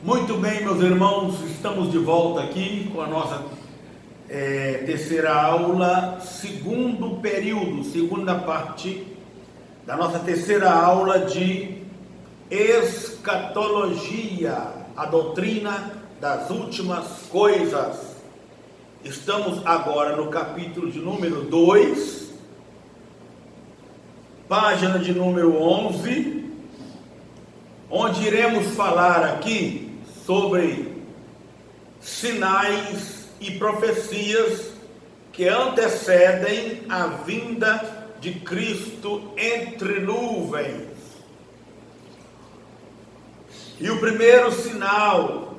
Muito bem, meus irmãos, estamos de volta aqui com a nossa terceira aula, segundo período, segunda parte da nossa terceira aula de escatologia, a doutrina das últimas coisas. Estamos agora no capítulo de número 2, página de número 11, onde iremos falar aqui sobre sinais e profecias que antecedem a vinda de Cristo entre nuvens. E o primeiro sinal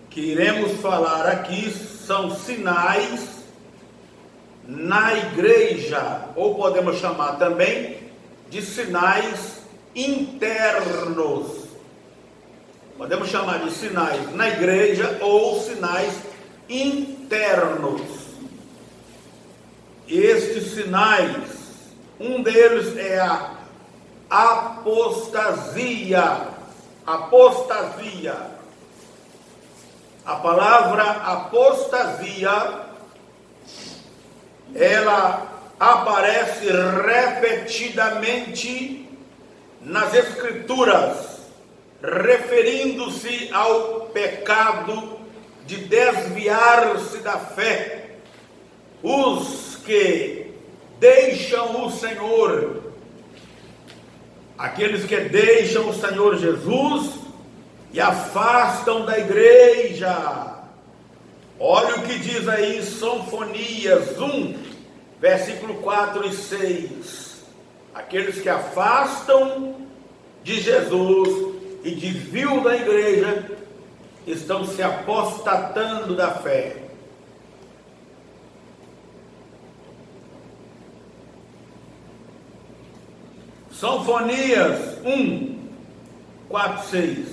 que iremos falar aqui são sinais na igreja, ou podemos chamar também de sinais internos. Podemos chamar de sinais na igreja ou sinais internos. Estes sinais, um deles é a apostasia. Apostasia. A palavra apostasia, ela aparece repetidamente nas Escrituras, referindo-se ao pecado de desviar-se da fé. Os que deixam o Senhor, aqueles que deixam o Senhor Jesus e afastam da igreja. Olha o que diz aí Sofonias 1, versículo 4 e 6. Aqueles que afastam de Jesus e desviam da igreja estão se apostatando da fé. Sofonias 1, 4, 6.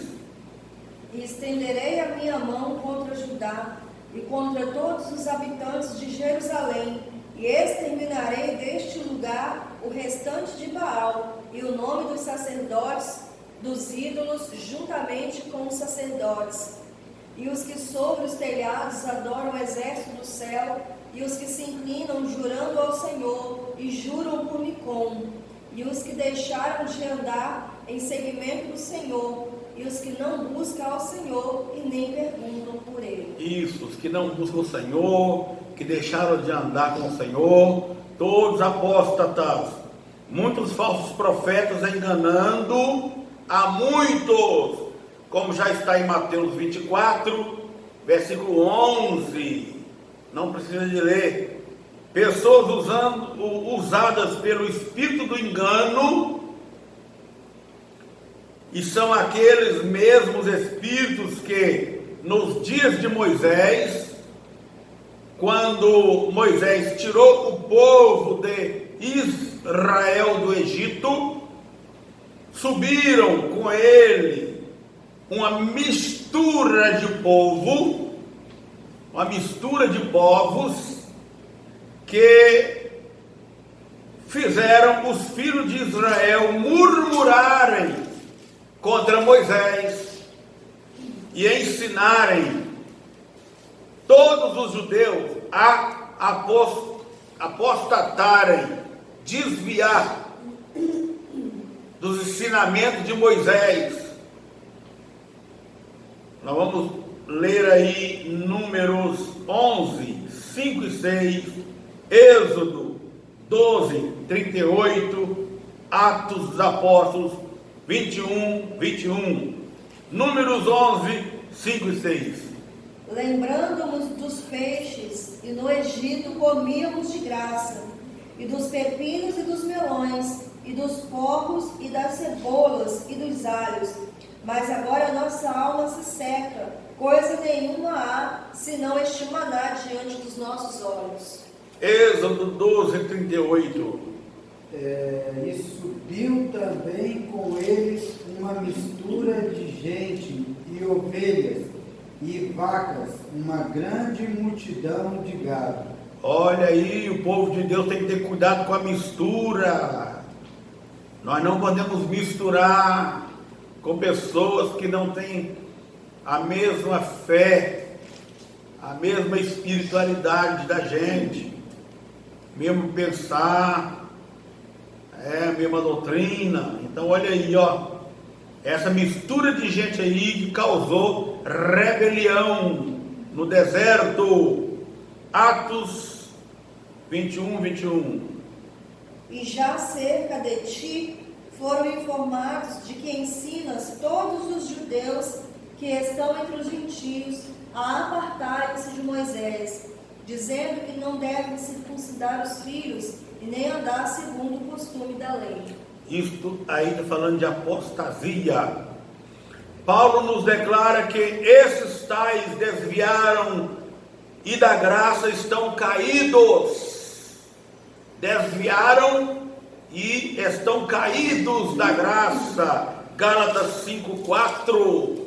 E estenderei a minha mão contra Judá e contra todos os habitantes de Jerusalém, e exterminarei deste lugar o restante de Baal, e o nome dos sacerdotes, dos ídolos, juntamente com os sacerdotes, e os que sobre os telhados adoram o exército do céu, e os que se inclinam jurando ao Senhor, e juram por Micom, e os que deixaram de andar em seguimento do Senhor, e os que não buscam ao Senhor e nem perguntam por Ele. Isso, os que não buscam o Senhor, que deixaram de andar com o Senhor, todos apóstatas, muitos falsos profetas enganando a muitos, como já está em Mateus 24, versículo 11, não precisa de ler. Pessoas usadas pelo espírito do engano, e são aqueles mesmos espíritos que nos dias de Moisés, quando Moisés tirou o povo de Israel do Egito, subiram com ele uma mistura de povos que fizeram os filhos de Israel murmurarem contra Moisés e ensinarem todos os judeus a apostatarem, desviar dos ensinamentos de Moisés. Nós vamos ler aí Números 11, 5 e 6, Êxodo 12, 38, Atos dos Apóstolos 21. Números 11, 5 e 6. Lembrando-nos dos peixes, e no Egito comíamos de graça, e dos pepinos e dos melões, e dos porcos e das cebolas e dos alhos. Mas agora a nossa alma se seca, coisa nenhuma há, senão este maná diante dos nossos olhos. Êxodo 12, 38. E subiu também com eles uma mistura de gente e ovelhas e vacas, uma grande multidão de gado. Olha aí, o povo de Deus tem que ter cuidado com a mistura. Nós não podemos misturar com pessoas que não têm a mesma fé, a mesma espiritualidade da gente, mesmo pensar, a mesma doutrina. Então olha aí, ó, essa mistura de gente aí que causou rebelião no deserto. Atos 21:21. E já acerca de ti foram informados de que ensinas todos os judeus que estão entre os gentios a apartarem-se de Moisés, dizendo que não devem circuncidar os filhos e nem andar segundo o costume da lei. Isto aí está falando de apostasia. Paulo nos declara que esses tais desviaram e da graça estão caídos. Desviaram e estão caídos da graça. Gálatas 5:4.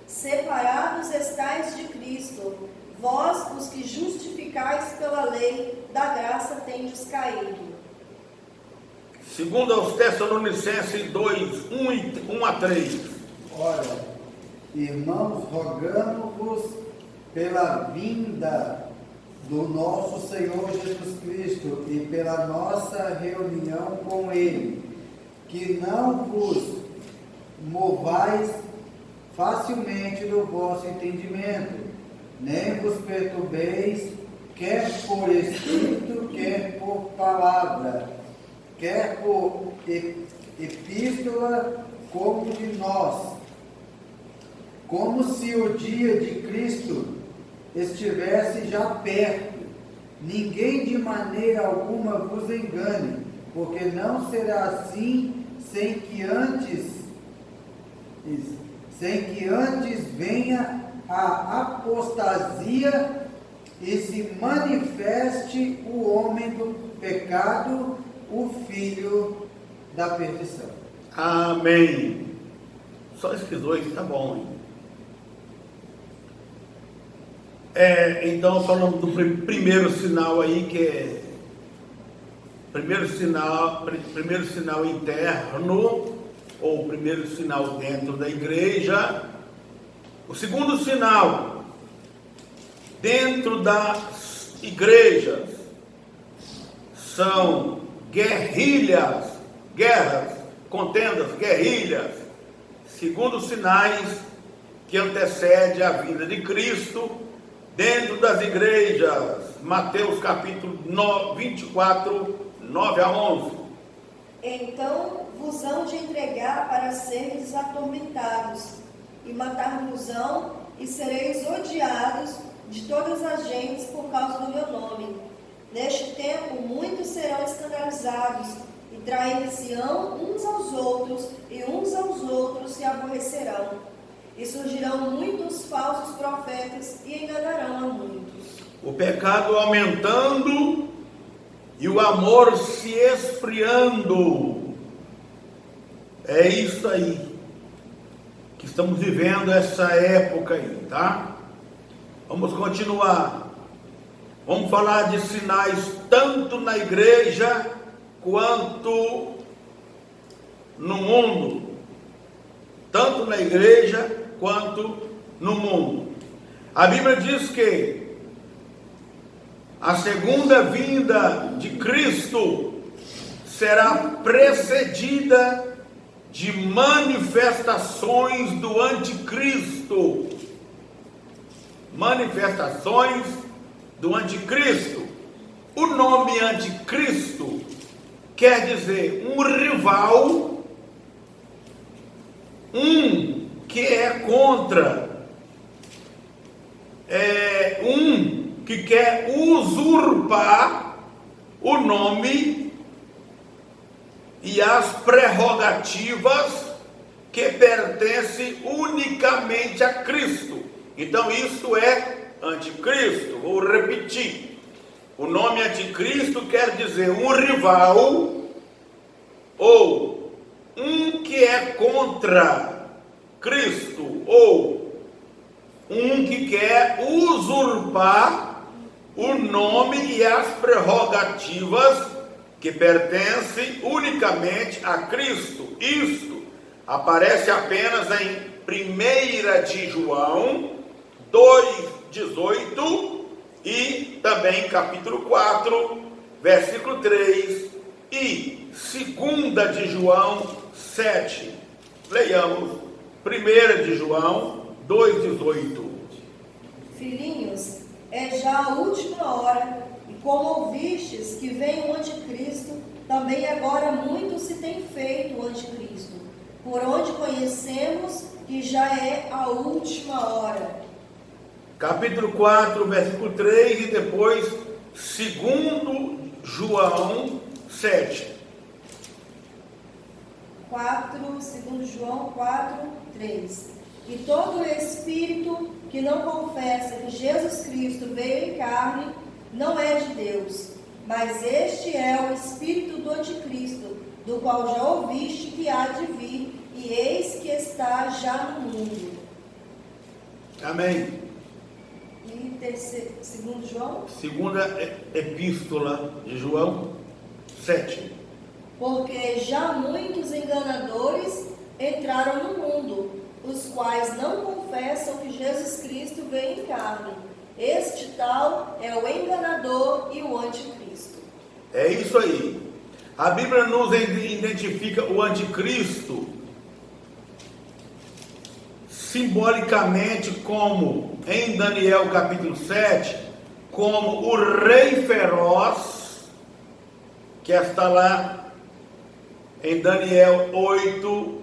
Separados estais de Cristo, vós os que justificais pela lei, da graça tendes caído. Segundo aos Tessalonicenses 2:1-3. Ora, irmãos, rogamos-vos pela vinda do nosso Senhor Jesus Cristo e pela nossa reunião com Ele, que não vos movais facilmente do vosso entendimento, nem vos perturbeis, quer por espírito, quer por palavra, quer por epístola, como de nós, como se o dia de Cristo estivesse já perto. Ninguém de maneira alguma vos engane, porque não será assim sem que antes venha a apostasia e se manifeste o homem do pecado, o filho da perdição. Amém. Só esses dois, tá bom, hein? Então falando do primeiro sinal aí, que é primeiro sinal interno, ou primeiro sinal dentro da igreja. O segundo sinal dentro das igrejas são guerras, contendas, guerrilhas, segundo sinais que antecede a vinda de Cristo dentro das igrejas. Mateus capítulo 24, 9-11. Então vos hão de entregar para seres atormentados, e matar-vos-ão, e sereis odiados de todas as gentes por causa do meu nome. Neste tempo muitos serão escandalizados, e trair-se-ão uns aos outros, e uns aos outros se aborrecerão. E surgirão muitos falsos profetas, e enganarão a muitos. O pecado aumentando e o amor se esfriando. É isso aí que estamos vivendo, essa época aí, tá? Vamos continuar. Vamos falar de sinais tanto na igreja quanto no mundo. Tanto na igreja quanto no mundo. A Bíblia diz que a segunda vinda de Cristo será precedida de manifestações do anticristo. Manifestações do anticristo. O nome anticristo quer dizer um rival, um que é contra, um que quer usurpar o nome e as prerrogativas que pertencem unicamente a Cristo. Então isso é anticristo. Vou repetir: o nome anticristo quer dizer um rival, ou um que é contra Cristo, ou um que quer usurpar o nome e as prerrogativas que pertencem unicamente a Cristo. Isto Aparece apenas em 1 de João 2,18 e também capítulo 4, versículo 3 e 2 de João 7. Leiamos 1 de João 2,18. Filhinhos, é já a última hora, e como ouvistes que vem o anticristo, também agora muito se tem feito o anticristo, por onde conhecemos que já é a última hora. Capítulo 4, versículo 3 e depois 2 João 7. 2 João 4, 3. E todo espírito que não confessa que Jesus Cristo veio em carne, não é de Deus, mas este é o espírito do anticristo, do qual já ouviste que há de vir, e eis que está já no mundo. Amém. E 2 João? Segunda epístola de João 7. Porque já muitos enganadores entraram no mundo, os quais não confessam que Jesus Cristo veio em carne. Este tal é o enganador e o anticristo. É isso aí. A Bíblia nos identifica o anticristo simbolicamente como, em Daniel capítulo 7, como o rei feroz, que está lá em Daniel 8,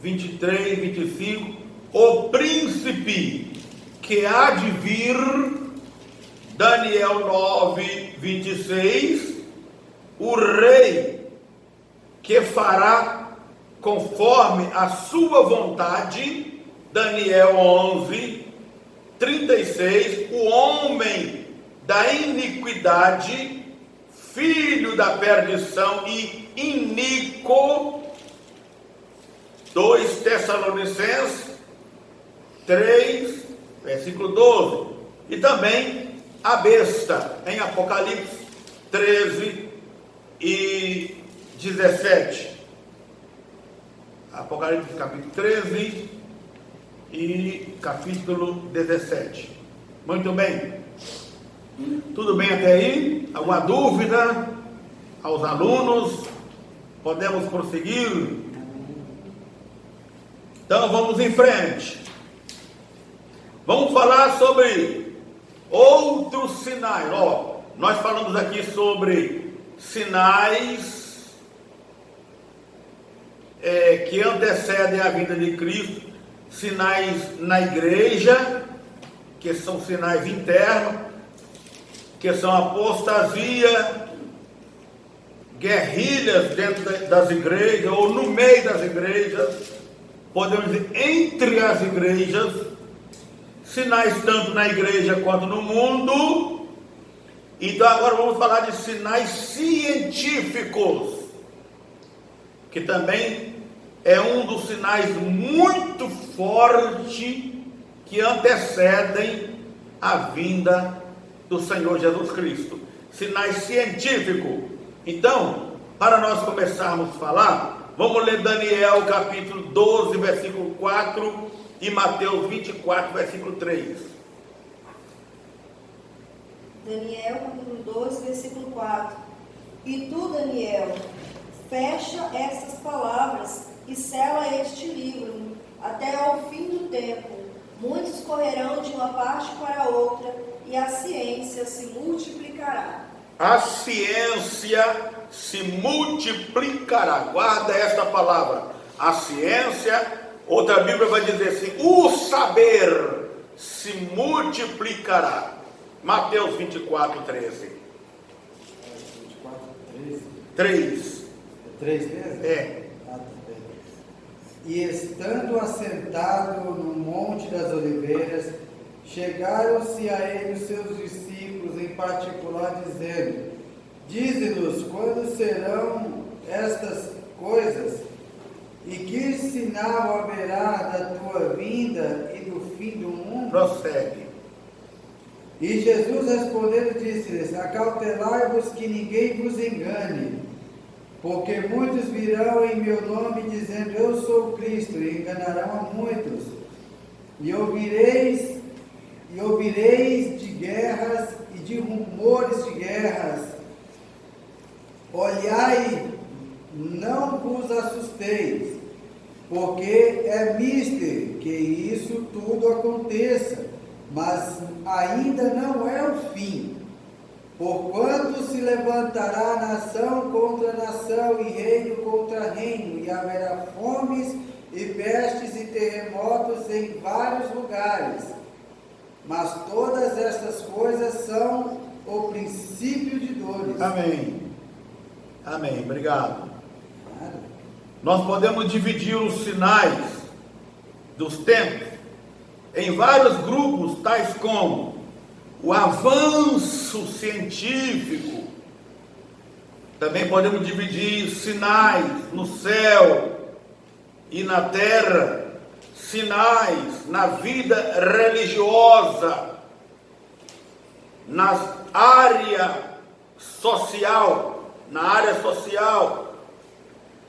23 e 25, o príncipe que há de vir, Daniel 9, 26, o rei que fará conforme a sua vontade, Daniel 11, 36, o homem da iniquidade, filho da perdição e iníquo, 2 Tessalonicenses 3, versículo 12, e também a besta, em Apocalipse 13 e 17. Apocalipse capítulo 13 e capítulo 17. Muito bem. Tudo bem até aí? Alguma dúvida aos alunos? Podemos prosseguir? Então vamos em frente. Vamos falar sobre outros sinais. Nós falamos aqui sobre sinais que antecedem a vinda de Cristo, sinais na igreja, que são sinais internos, que são apostasia, guerrilhas dentro das igrejas, ou no meio das igrejas, podemos dizer, entre as igrejas, sinais tanto na igreja quanto no mundo. Então agora vamos falar de sinais científicos, que também é um dos sinais muito forte que antecedem a vinda do Senhor Jesus Cristo. Sinais científicos. Então, para nós começarmos a falar, vamos ler Daniel capítulo 12, versículo 4 e Mateus 24, versículo 3. Daniel capítulo 12, versículo 4. E tu, Daniel, fecha estas palavras e sela este livro até ao fim do tempo. Muitos correrão de uma parte para a outra, e a ciência se multiplicará. A ciência se multiplicará. Guarda esta palavra. A ciência, outra Bíblia vai dizer assim, o saber se multiplicará. Mateus 24, 13. 24, 13? 3. 3 mesmo? É. E estando assentado no Monte das Oliveiras, chegaram-se a ele os seus discípulos em particular, dizendo: Dize-nos quando serão estas coisas, e que sinal haverá da tua vinda e do fim do mundo? Prossegue. E Jesus respondendo disse-lhes: Acautelai-vos que ninguém vos engane, Porque muitos virão em meu nome dizendo, eu sou o Cristo, e enganarão a muitos. E ouvireis de guerras e de rumores de guerras. Olhai, não vos assusteis, porque é mister que isso tudo aconteça, mas ainda não é o fim. Porquanto se levantará nação contra nação e reino contra reino, e haverá fomes e pestes e terremotos em vários lugares. Mas todas estas coisas são o princípio de dores. Amém. Amém. Obrigado. Nós podemos dividir os sinais dos tempos em vários grupos, tais como o avanço científico. Também podemos dividir sinais no céu e na terra, sinais na vida religiosa, na área social,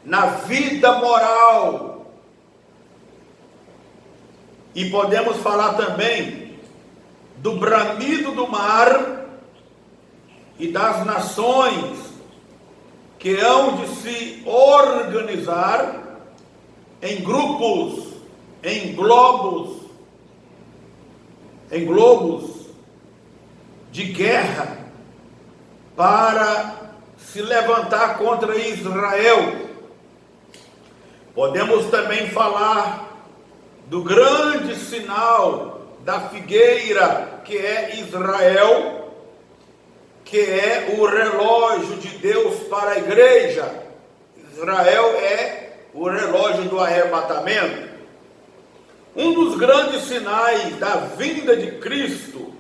na vida moral. E podemos falar também do bramido do mar e das nações que hão de se organizar em grupos, em globos de guerra para se levantar contra Israel. Podemos também falar do grande sinal da figueira, que é Israel, que é o relógio de Deus para a igreja. Israel é o relógio do arrebatamento. Um dos grandes sinais da vinda de Cristo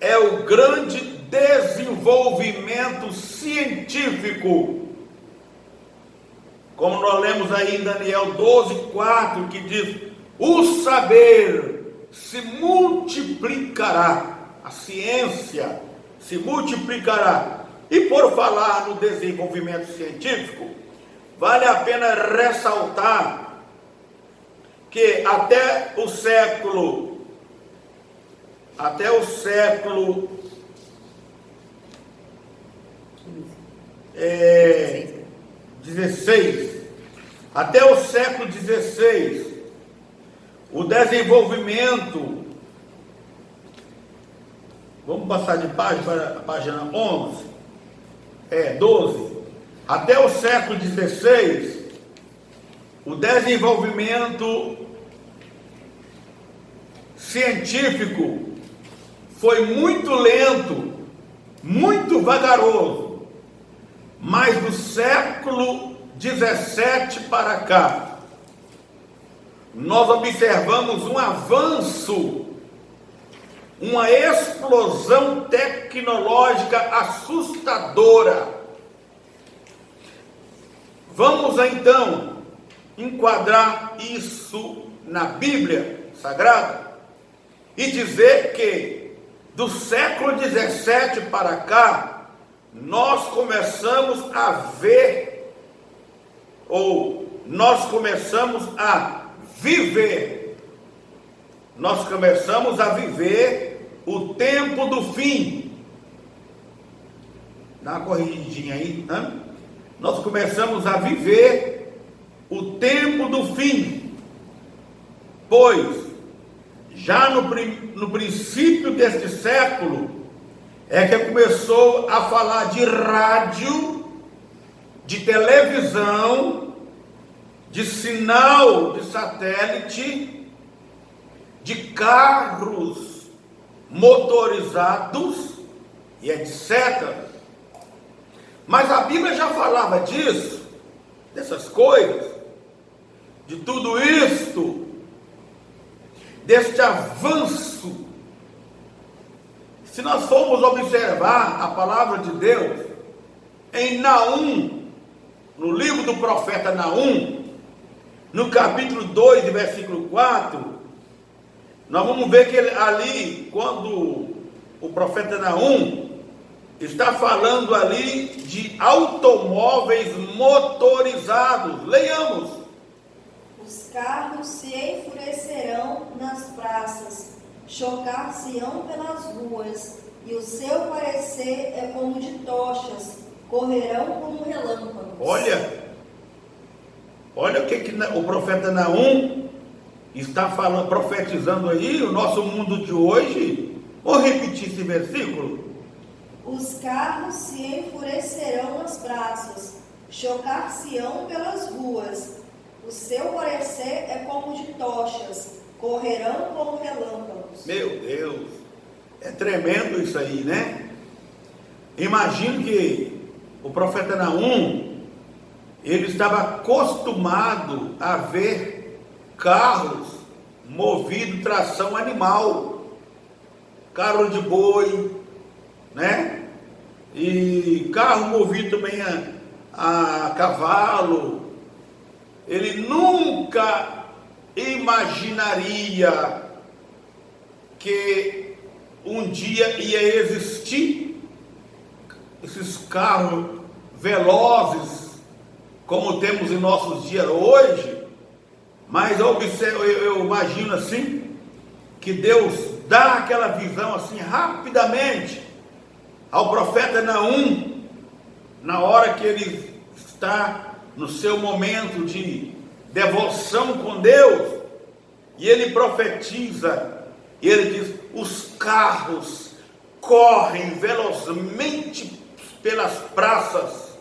é o grande desenvolvimento científico. Como nós lemos aí em Daniel 12:4, que diz: o saber se multiplicará, a ciência se multiplicará. E por falar no desenvolvimento científico, vale a pena ressaltar que até o século 16, o desenvolvimento, vamos passar de página para a página 12, até o século 16, o desenvolvimento científico foi muito lento, muito vagaroso, mas do século 17 para cá, nós observamos um avanço, uma explosão tecnológica assustadora. Vamos então enquadrar isso na Bíblia Sagrada e dizer que do século 17 para cá, nós começamos a ver, ou nós começamos a viver o tempo do fim. Dá uma corrigidinha aí, né? Nós começamos a viver o tempo do fim, pois já no princípio deste século é que começou a falar de rádio, de televisão, de sinal de satélite, de carros motorizados e etc. Mas a Bíblia já falava disso, dessas coisas, de tudo isto, deste avanço. Se nós formos observar a palavra de Deus em Naum, no livro do profeta Naum, no capítulo 2, versículo 4, nós vamos ver que ali, quando o profeta Naum, está falando ali de automóveis motorizados. Leiamos. Os carros se enfurecerão nas praças, chocar-se-ão pelas ruas, e o seu parecer é como de tochas, correrão como relâmpagos. Olha o que o profeta Naum está falando, profetizando aí, o nosso mundo de hoje. Vou repetir esse versículo. Os carros se enfurecerão nas praças, chocar-se-ão pelas ruas. O seu parecer é como de tochas, correrão como relâmpagos. Meu Deus, é tremendo isso aí, né? Imagino que o profeta Naum, ele estava acostumado a ver carros movidos tração animal, carro de boi, né? E carro movido também a cavalo. Ele nunca imaginaria que um dia ia existir esses carros velozes como temos em nossos dias hoje. Mas eu imagino assim, que Deus dá aquela visão assim rapidamente ao profeta Naum, na hora que ele está no seu momento de devoção com Deus, e ele profetiza, e ele diz: os carros correm velozmente pelas praças,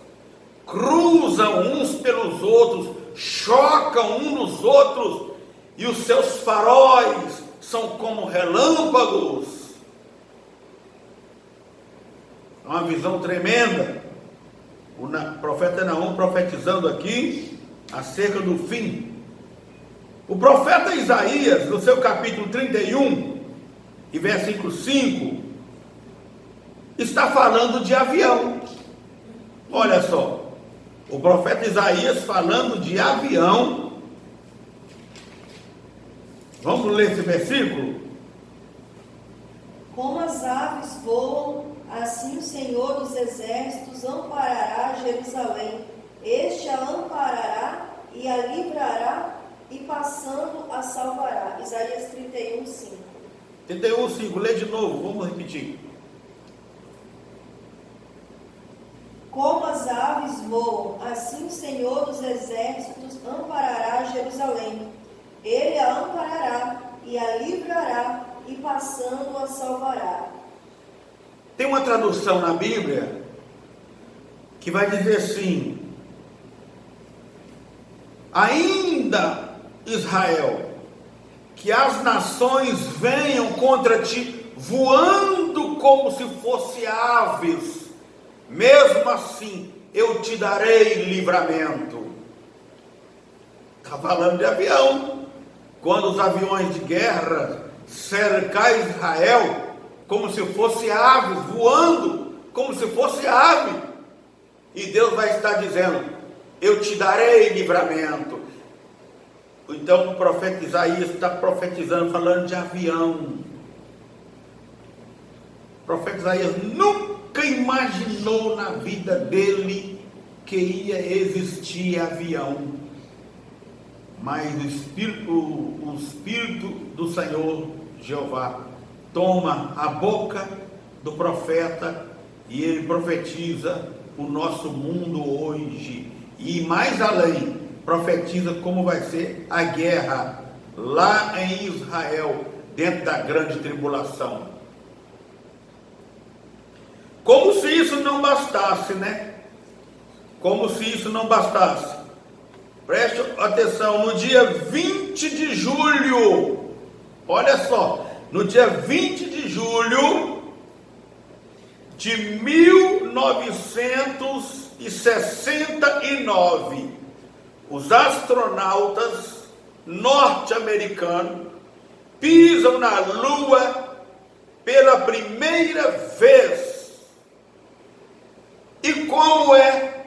cruzam uns pelos outros, chocam uns nos outros, e os seus faróis são como relâmpagos. É uma visão tremenda. O profeta Naum profetizando aqui acerca do fim. O profeta Isaías, no seu capítulo 31 e versículo 5, está falando de avião. Olha só, o profeta Isaías falando de avião. Vamos ler esse versículo? Como as aves voam, assim o Senhor dos Exércitos amparará Jerusalém. Este a amparará e a livrará, e passando a salvará. Isaías 31, 5. 31, 5, lê de novo, vamos repetir. Como as aves voam, assim o Senhor dos Exércitos amparará Jerusalém. Ele a amparará e a livrará, e passando a salvará. Tem uma tradução na Bíblia que vai dizer assim: ainda, Israel, que as nações venham contra ti voando como se fossem aves, mesmo assim eu te darei livramento. Está falando de avião. Quando os aviões de guerra cercar Israel, como se fosse aves, voando, como se fosse ave. E Deus vai estar dizendo: eu te darei livramento. Então o profeta Isaías está profetizando, falando de avião. O profeta Isaías nunca imaginou na vida dele que ia existir avião. Mas o Espírito do Senhor Jeová toma a boca do profeta e ele profetiza o nosso mundo hoje. E mais além, profetiza como vai ser a guerra lá em Israel, dentro da grande tribulação. Como se isso não bastasse, né? Como se isso não bastasse. Preste atenção, no dia 20 de julho, olha só, no dia 20 de julho de 1969, os astronautas norte-americanos pisam na Lua pela primeira vez. E como é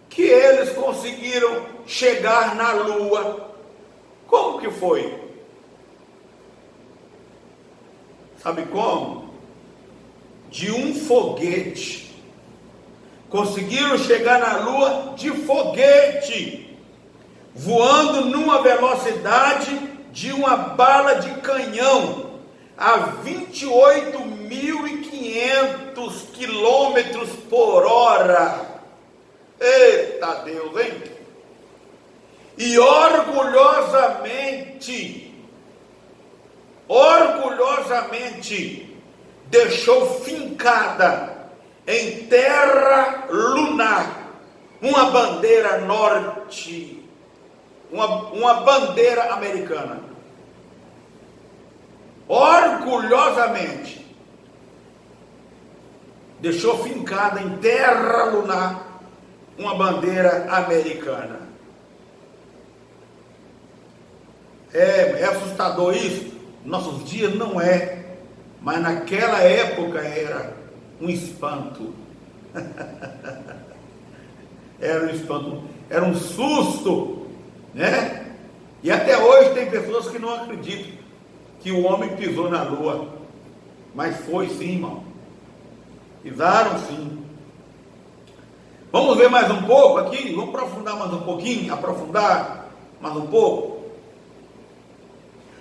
que eles conseguiram chegar na Lua? Como que foi? Sabe como? De um foguete conseguiram chegar na Lua de foguete, voando numa velocidade de uma bala de canhão a 28.500 quilômetros por hora. Eita Deus, hein? E orgulhosamente deixou fincada em terra lunar uma bandeira norte, uma bandeira americana. Orgulhosamente deixou fincada em terra lunar uma bandeira americana. É assustador isso? Nossos dias não é, mas naquela época era um espanto. Era um espanto, era um susto, né? E até hoje tem pessoas que não acreditam que o homem pisou na Lua, mas foi sim, irmão. Pisaram sim. Vamos ver mais um pouco aqui, vamos aprofundar mais um pouquinho,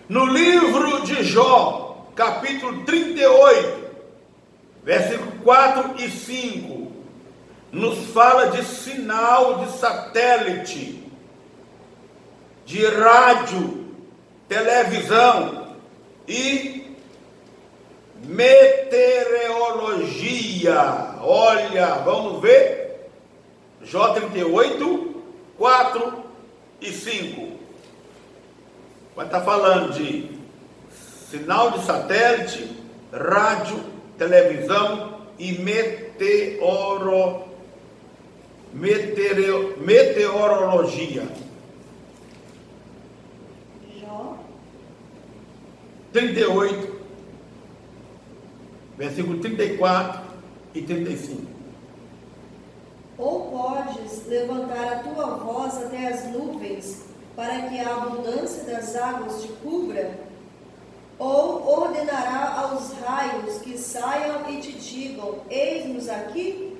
No livro de Jó, capítulo 38, versículo 4 e 5, nos fala de sinal de satélite, de rádio, televisão e meteorologia. Olha, vamos ver? Jó 38, 4 e 5. Vai estar falando de sinal de satélite, rádio, televisão e meteorologia. Jó 38, versículo 34 e 35. Ou podes levantar a tua voz até as nuvens, para que a abundância das águas te cubra? Ou ordenará aos raios que saiam e te digam: eis-nos aqui?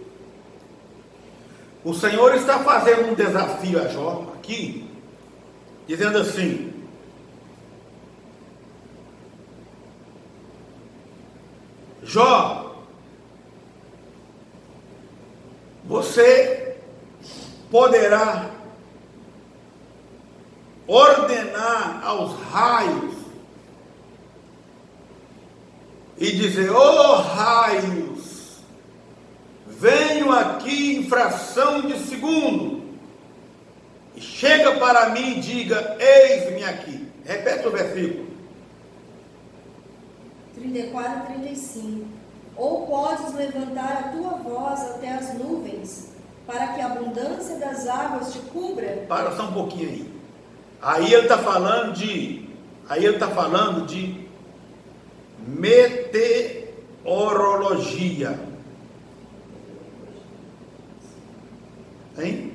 O Senhor está fazendo um desafio a Jó aqui, dizendo assim: Jó, você poderá ordenar aos raios e dizer: ó raios, venho aqui em fração de segundo, e chega para mim e diga: eis-me aqui. Repete o versículo 34 e 35. Ou podes levantar a tua voz até as nuvens, para que a abundância das águas te cubra? Para só um pouquinho aí. Aí ele está falando de meteorologia. Hein?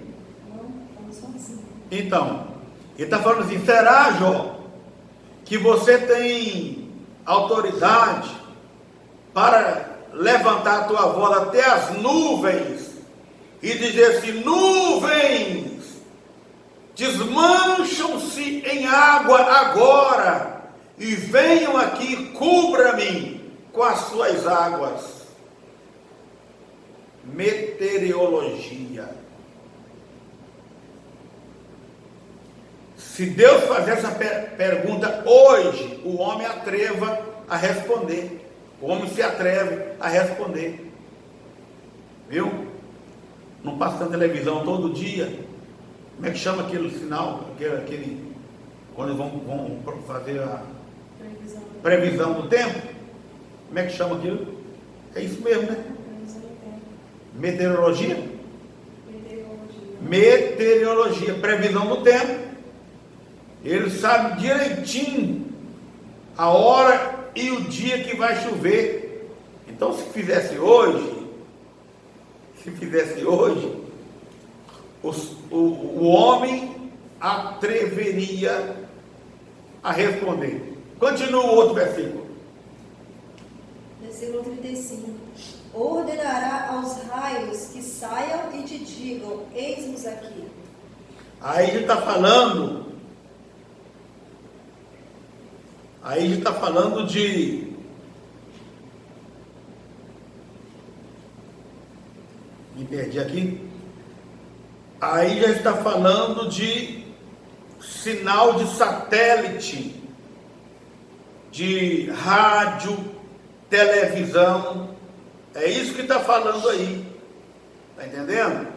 Então, ele está falando assim: será, Jó, que você tem autoridade para levantar a tua voz até as nuvens e dizer assim: nuvens, desmancham-se em água agora e venham aqui, cubra-me com as suas águas? Meteorologia. Se Deus fazer essa pergunta hoje, o homem atreva a responder. O homem se atreve a responder. Viu? Não passa na televisão todo dia. Como é que chama aquele sinal? Aquele quando vão fazer a previsão do tempo? Como é que chama aquilo? É isso mesmo, né? Meteorologia? Meteorologia, previsão do tempo. Ele sabe direitinho a hora e o dia que vai chover. Então, se fizesse hoje, o homem atreveria a responder. Continua o outro versículo. Versículo 35. Ordenará aos raios que saiam te digam, eis-nos aqui. Aí já está falando. Aí já está falando de. Me perdi aqui. Aí já está falando de sinal de satélite, de rádio, televisão. É isso que está falando aí. Está entendendo?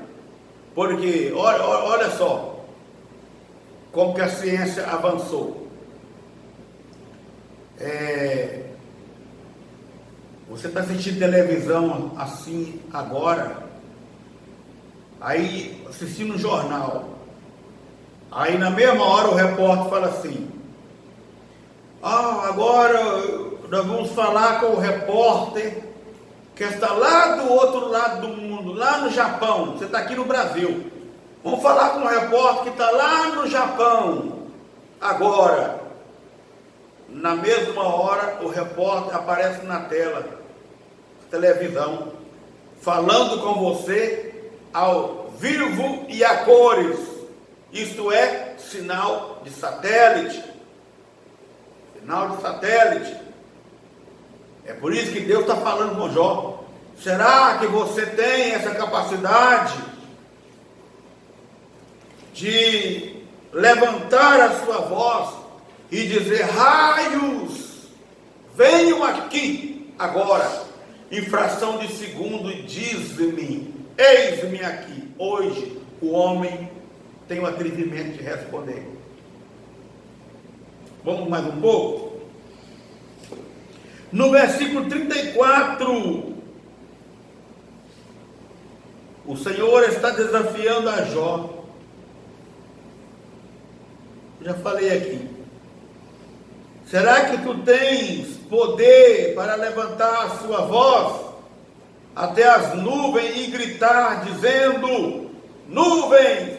Porque, olha só, como que a ciência avançou. Você está assistindo televisão assim agora, aí assistindo um jornal, aí na mesma hora o repórter fala assim: agora nós vamos falar com o repórter que está lá do outro lado do mundo, lá no Japão. Você está aqui no Brasil, vamos falar com o repórter que está lá no Japão. Agora, na mesma hora, o repórter aparece na tela, televisão, falando com você ao vivo e a cores. Isto é sinal de satélite. Sinal de satélite. É por isso que Deus está falando com Jó. Será que você tem essa capacidade de levantar a sua voz e dizer: raios, venham aqui agora, em fração de segundo, e diz-me, eis-me aqui. Hoje o homem tem o atrevimento de responder. Vamos mais um pouco? No versículo 34, o Senhor está desafiando a Jó. Já falei aqui. Será que tu tens poder para levantar a sua voz até as nuvens e gritar, dizendo: nuvens,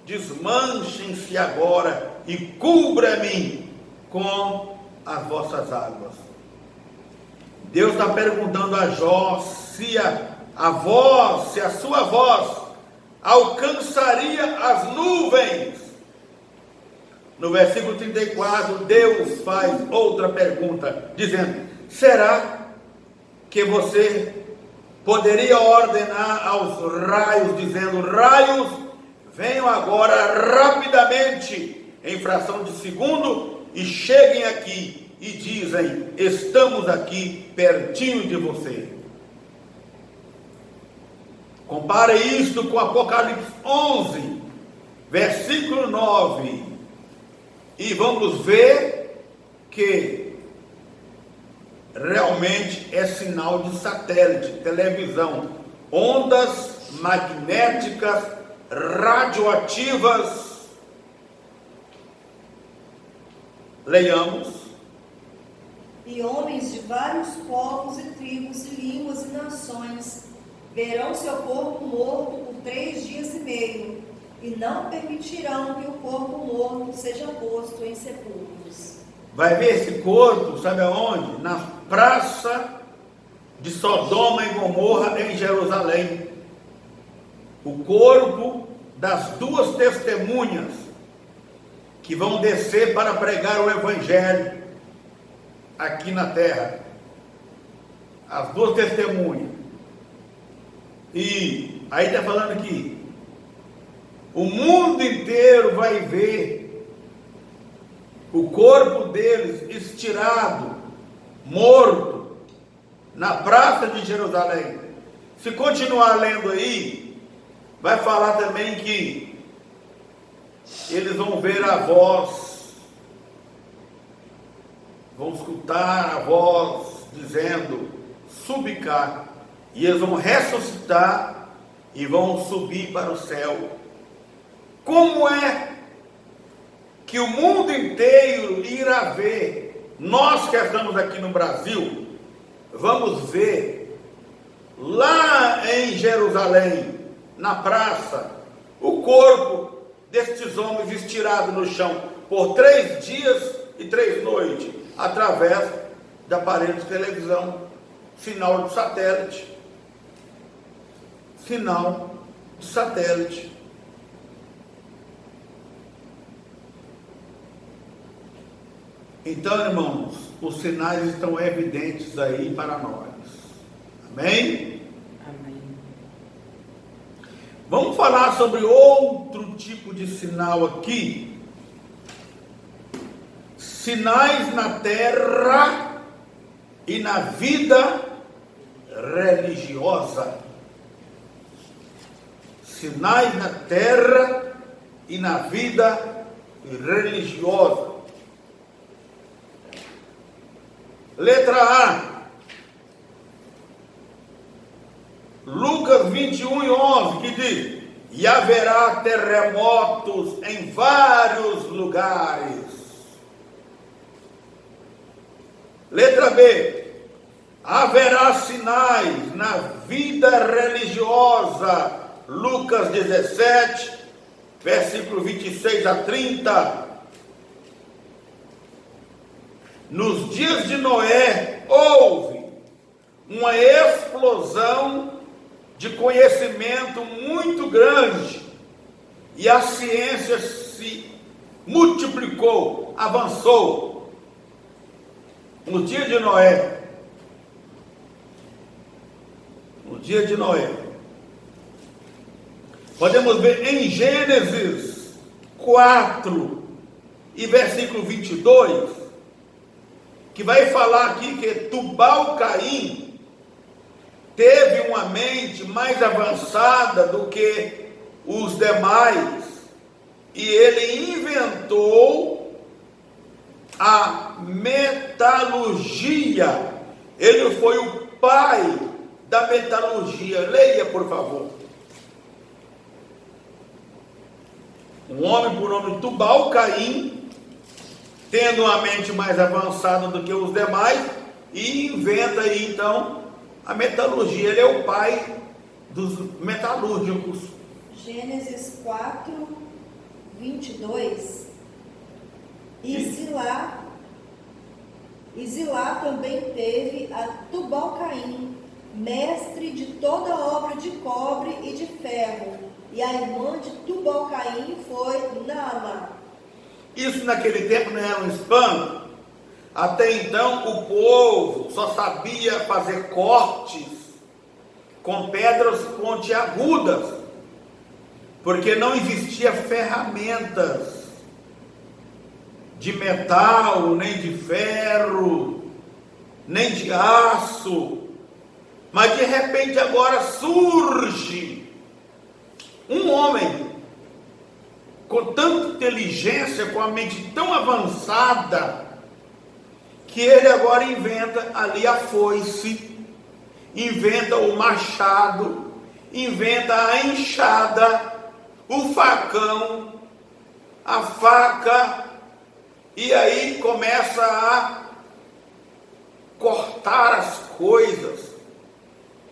desmanchem-se agora e cubra-me com as vossas águas? Deus está perguntando a Jó se a sua voz alcançaria as nuvens. No versículo 34, Deus faz outra pergunta, dizendo: será que você poderia ordenar aos raios, dizendo: raios, venham agora rapidamente, em fração de segundo, e cheguem aqui, e dizem: estamos aqui pertinho de você. Compare isto com Apocalipse 11, versículo 9, e vamos ver que realmente é sinal de satélite, televisão, ondas magnéticas, radioativas. Leiamos. E homens de vários povos e tribos e línguas e nações verão seu corpo morto por 3 dias e meio, e não permitirão que o corpo morto seja posto em sepulcros. Vai ver esse corpo, sabe aonde? Na praça de Sodoma e Gomorra, em Jerusalém. O corpo das 2 testemunhas que vão descer para pregar o Evangelho aqui na terra. As 2 testemunhas. E aí está falando aqui: o mundo inteiro vai ver o corpo deles estirado, morto, na praça de Jerusalém. Se continuar lendo aí, vai falar também que eles vão ver a voz, vão escutar a voz dizendo: subi cá. E eles vão ressuscitar e vão subir para o céu. Como é que o mundo inteiro irá ver? Nós que estamos aqui no Brasil, vamos ver lá em Jerusalém, na praça, o corpo destes homens estirado no chão por 3 dias e 3 noites, através da parede de televisão, sinal de satélite. Sinal de satélite. Então, irmãos, os sinais estão evidentes aí para nós. Amém? Amém. Vamos falar sobre outro tipo de sinal aqui. Sinais na terra e na vida religiosa. Sinais na terra e na vida religiosa. Letra A. Lucas 21:11, que diz: e haverá terremotos em vários lugares. Letra B. Haverá sinais na vida religiosa. Lucas 17, versículo 26 a 30. Nos dias de Noé, houve uma explosão de conhecimento muito grande, e a ciência se multiplicou, avançou. No dia de Noé, podemos ver em Gênesis 4 e versículo 22, que vai falar aqui que Tubal-Caim teve uma mente mais avançada do que os demais, e ele inventou a metalurgia. Ele foi o pai da metalurgia. Leia, por favor. Um homem por nome Tubal-Caim, tendo uma mente mais avançada do que os demais, e inventa aí então a metalurgia. Ele é o pai dos metalúrgicos. Gênesis 4, 22. E Zilá também teve a Tubal-Caim, mestre de toda obra de cobre e de ferro, e a irmã de Tubal-Caim foi Naamá. Isso naquele tempo não era um espanto. Até então o povo só sabia fazer cortes com pedras pontiagudas, porque não existia ferramentas de metal, nem de ferro, nem de aço. Mas de repente agora surge um homem com tanta inteligência, com a mente tão avançada, que ele agora inventa ali a foice, inventa o machado, inventa a enxada, o facão, a faca, e aí começa a cortar as coisas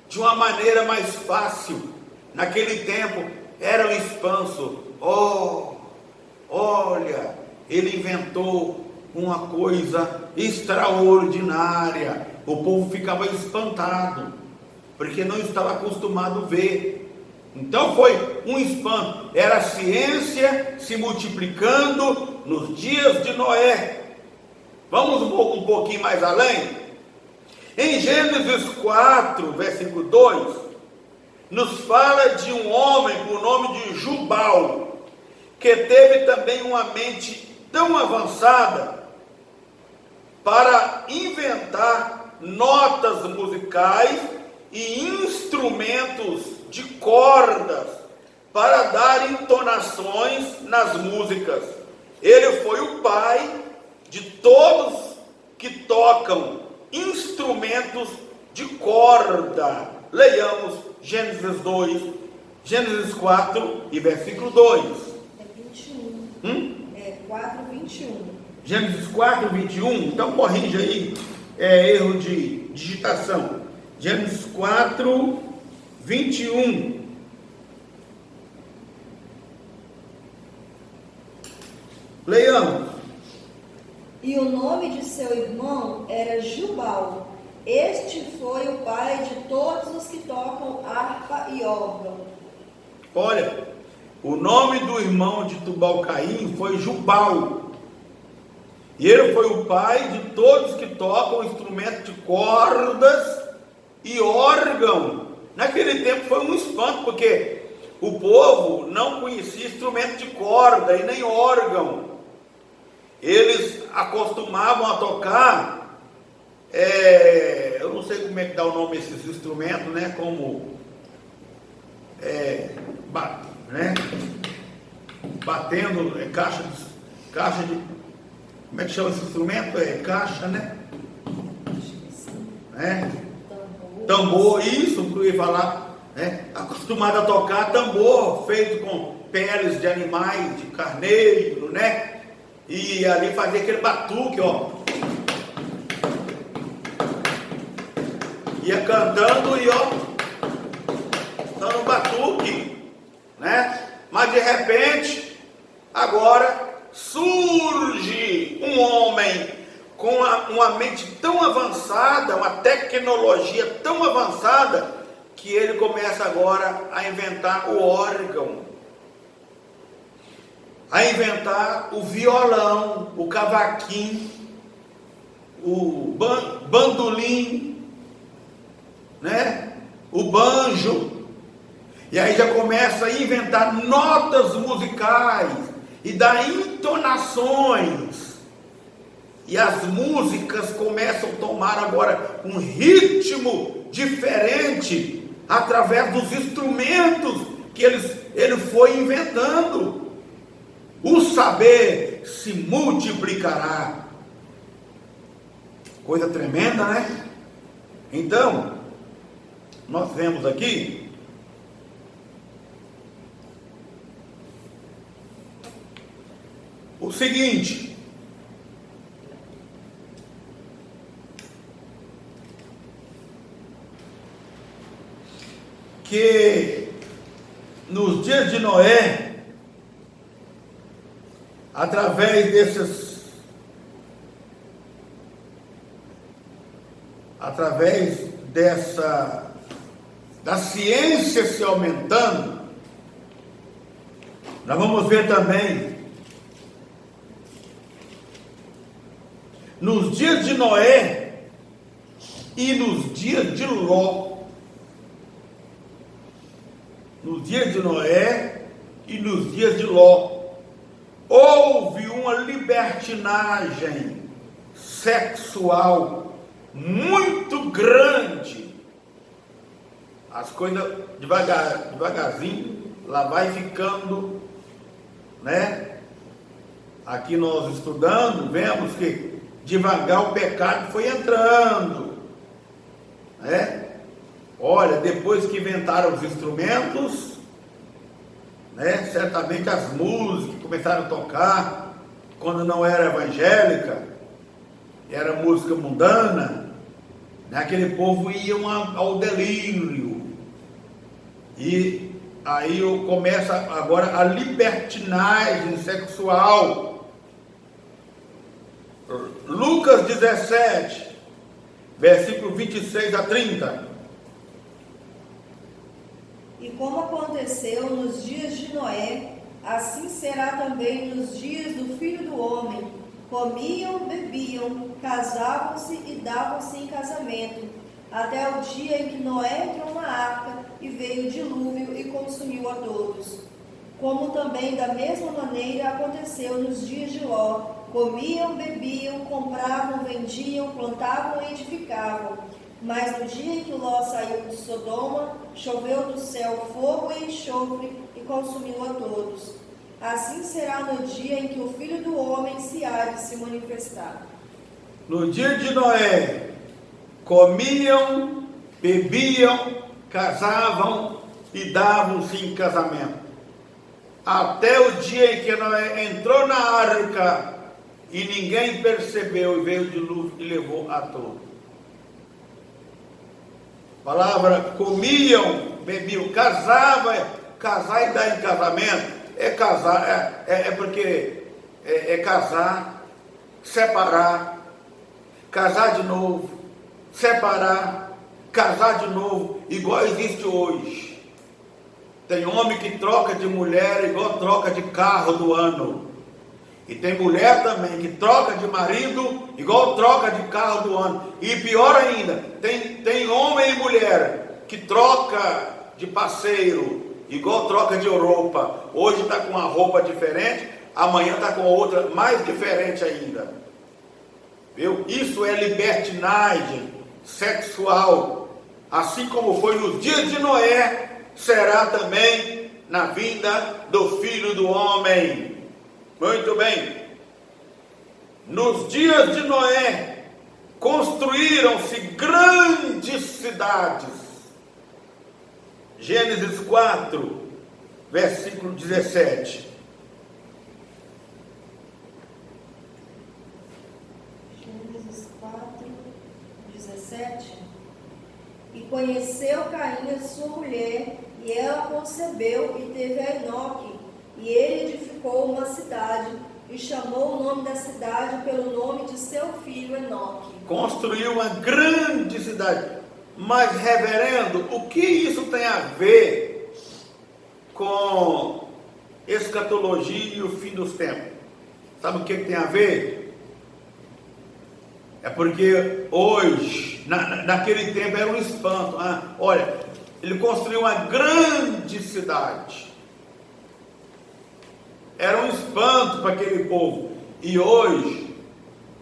de uma maneira mais fácil. Naquele tempo era um espanso. Olha, ele inventou uma coisa extraordinária. O povo ficava espantado, porque não estava acostumado a ver. Então foi um espanto. Era a ciência se multiplicando nos dias de Noé. Vamos um pouquinho mais além. Em Gênesis 4, versículo 2, nos fala de um homem por nome de Jubal, que teve também uma mente tão avançada para inventar notas musicais e instrumentos de cordas para dar entonações nas músicas. Ele foi o pai de todos que tocam instrumentos de corda. Leiamos Gênesis 4 e versículo 2. É 21. É 4, 21. Gênesis 4, 21. Então corrija aí, erro de digitação. Gênesis 4, 21. Leiamos. E o nome de seu irmão era Jubal. Este foi o pai de todos os que tocam harpa e órgão. Olha, o nome do irmão de Tubal-Caim foi Jubal. E ele foi o pai de todos que tocam instrumento de cordas e órgão. Naquele tempo foi um espanto, porque o povo não conhecia instrumento de corda e nem órgão. Eles acostumavam a tocar, eu não sei como é que dá o nome desses instrumentos, né? Como batendo caixa de, como é que chama esse instrumento? Caixa, né? Tambor, isso que eu ia falar, né? Acostumado a tocar tambor feito com peles de animais, de carneiro, né? E ali fazer aquele batuque, ó. Ia cantando e ó, dando batuque, né? Mas de repente, agora surge um homem com uma mente tão avançada, uma tecnologia tão avançada, que ele começa agora a inventar o órgão, a inventar o violão, o cavaquinho, o bandolim, né? O banjo. E aí já começa a inventar notas musicais e dar entonações. E as músicas começam a tomar agora um ritmo diferente através dos instrumentos que ele foi inventando. O saber se multiplicará. Coisa tremenda, né? Então, nós vemos aqui o seguinte: que nos dias de Noé, através da ciência se aumentando, nós vamos ver também nos dias de Noé e nos dias de Ló. Nos dias de Noé e nos dias de Ló, houve uma libertinagem sexual muito grande. As coisas devagarzinho, lá vai ficando, né? Aqui nós estudando, vemos que devagar o pecado foi entrando, né? Olha, depois que inventaram os instrumentos, né? Certamente as músicas começaram a tocar, quando não era evangélica, era música mundana, né? Aquele povo ia ao delírio, e aí começa agora a libertinagem sexual. Lucas 17, versículo 26 a 30. E como aconteceu nos dias de Noé, assim será também nos dias do Filho do Homem. Comiam, bebiam, casavam-se e davam-se em casamento, até o dia em que Noé entrou na arca e veio o dilúvio e consumiu a todos. Como também da mesma maneira aconteceu nos dias de Ló. Comiam, bebiam, compravam, vendiam, plantavam e edificavam. Mas no dia em que Ló saiu de Sodoma, choveu do céu fogo e enxofre e consumiu a todos. Assim será no dia em que o Filho do Homem se há de se manifestar. No dia de Noé, comiam, bebiam, casavam e davam-se em casamento. Até o dia em que Noé entrou na arca e ninguém percebeu, e veio o dilúvio e levou a todos. Palavra comiam, bebiam, casar e dar em casamento, casar, porque é casar, separar, casar de novo, separar, casar de novo, igual existe hoje. Tem homem que troca de mulher igual troca de carro do ano. E tem mulher também que troca de marido igual troca de carro do ano. E pior ainda, tem homem e mulher que troca de parceiro igual troca de roupa. Hoje está com uma roupa diferente, amanhã está com outra mais diferente ainda. Viu? Isso é libertinagem sexual. Assim como foi nos dias de Noé, será também na vinda do Filho do Homem. Muito bem. Nos dias de Noé, construíram-se grandes cidades. Gênesis 4, versículo 17. Gênesis 4, 17. E conheceu Caim a sua mulher, e ela concebeu e teve a Enoque. E ele edificou uma cidade, e chamou o nome da cidade pelo nome de seu filho Enoque. Construiu uma grande cidade. Mas, reverendo, o que isso tem a ver com escatologia e o fim dos tempos? Sabe o que tem a ver? É porque hoje, naquele tempo era um espanto. Olha, ele construiu uma grande cidade. Era um espanto para aquele povo. E hoje,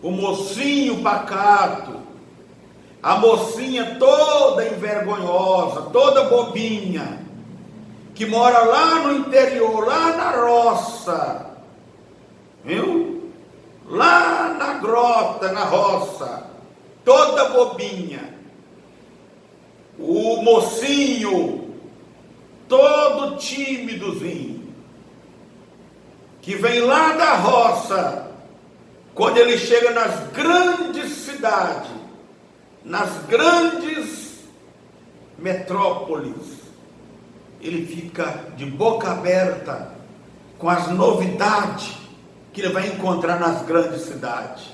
o mocinho pacato, a mocinha toda envergonhosa, toda bobinha, que mora lá no interior, lá na roça, viu? Lá na grota, na roça, toda bobinha. O mocinho, todo tímidozinho, que vem lá da roça, quando ele chega nas grandes cidades, nas grandes metrópoles, ele fica de boca aberta com as novidades que ele vai encontrar nas grandes cidades.